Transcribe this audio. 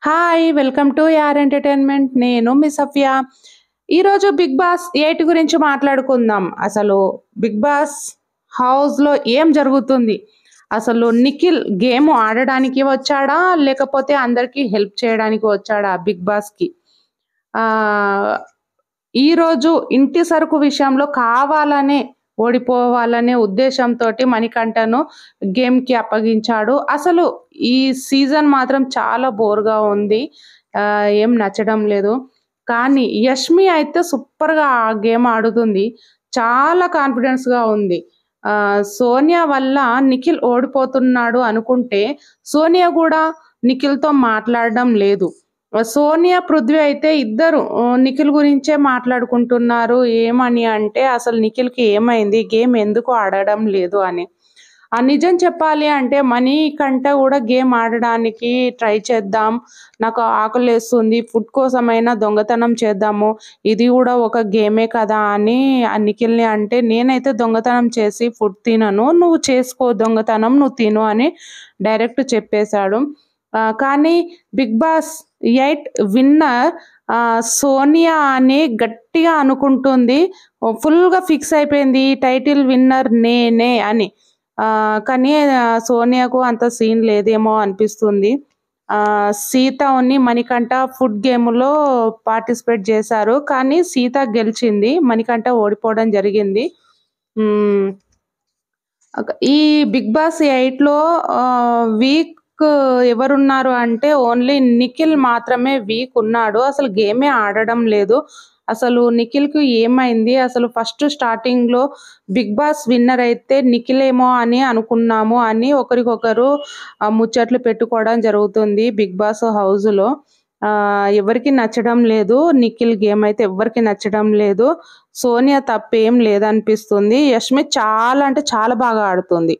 Hi! Welcome to యార్ entertainment. నేను మీ సఫియా. ఈరోజు 'బిగ్ బాస్ 8' గురించి మాట్లాడుకుందాం. అసలు 'బిగ్ బాస్' హౌస్‌లో ఏం జరుగుతుంది? అసలు నిఖిల్ గేమ్ ఆడడానికి వచ్చాడా? లేకపోతే అందరికి హెల్ప్ చేయడానికి వచ్చాడా 'బిగ్ బాస్‌కి'? ఆహ్, ఈరోజు ఇంటి సరుకు విషయంలో కావాలనే ఓడిపోవాలనే ఉద్దేశంతోటి మణికంఠను గేమ్‌కి అప్పగించాడు. అసలు ఈ సీజన్ మాత్రం చాలా బోర్‌గా ఉంది. ఏం నచ్చడం లేదు. కానీ యష్మి అయితే సూపర్‌గా ఆ గేమ్ ఆడుతుంది. చాలా కాన్ఫిడెన్స్‌గా ఉంది. సోనియా వల్ల నిఖిల్ ఓడిపోతున్నాడు అనుకుంటే, సోనియా గూడా నిఖిల్‌తో మాట్లాడడం లేదు. సోనియా, పృథ్వీ అయితే ఇద్దరు నిఖిల్ గురించే మాట్లాడుకుంటున్నారు. ఏమని అంటే, అసలు నిఖిల్‌కి ఏమైంది? గేమ్ ఎందుకు ఆడడం లేదు అని. నిజం చెప్పాలి అంటే మణికంఠ గూడా గేమ్ ఆడడానికి ట్రై చేద్దాం. నాకు ఆకలేస్తుంది. ఫుడ్ కోసమైనా దొంగతనం చేద్దాము. ఇది గూడా ఒక గేమే కదా! అని నిఖిల్‌ని అంటే, నేనైతే దొంగతనం చేసి ఫుడ్ తినను. నువ్వు చేసుకో దొంగతనం. నువ్వు తిను అని డైరెక్ట్ చెప్పేశాడు. కానీ 'బిగ్ బాస్ 8' విన్నర్ సోనియా అని గట్టిగా అనుకుంటుంది. ఫుల్‌గా ఫిక్స్ అయిపోయింది. ఈ టైటిల్ విన్నర్ నేనే అని. కానీ సోనియాకు అంత సీన్ లేదేమో అనిపిస్తుంది. సీత మణికంఠ ఫుడ్ గేమ్‌లో పార్టిసిపేట్ చేశారు. కానీ సీత గెలిచింది. మణికంఠ ఓడిపోవడం జరిగింది. హ్మ్. ఈ 'బిగ్ బాస్ 8లో' వీక్ ఎవరున్నారు అంటే ఓన్లీ నిఖిల్ మాత్రమే వీక్ ఉన్నాడు. అసలు గేమే ఆడడం లేదు. అసలు నిఖిల్‌కి ఏమైంది? అసలు ఫస్ట్ స్టార్టింగ్‌లో 'బిగ్ బాస్' విన్నర్ అయితే నిఖిలేమో అని అనుకున్నాము అని ఒకరికొకరు ముచ్చట్లు పెట్టుకోవడం జరుగుతుంది 'బిగ్ బాస్' హౌస్‌లో. ఎవరికీ నచ్చడం లేదు. నిఖిల్ గేమ్ అయితే ఎవ్వరికీ నచ్చడం లేదు. సోనియా తప్పేం లేదనిపిస్తుంది. యష్మి చాలా అంటే చాలా బాగా ఆడుతుంది.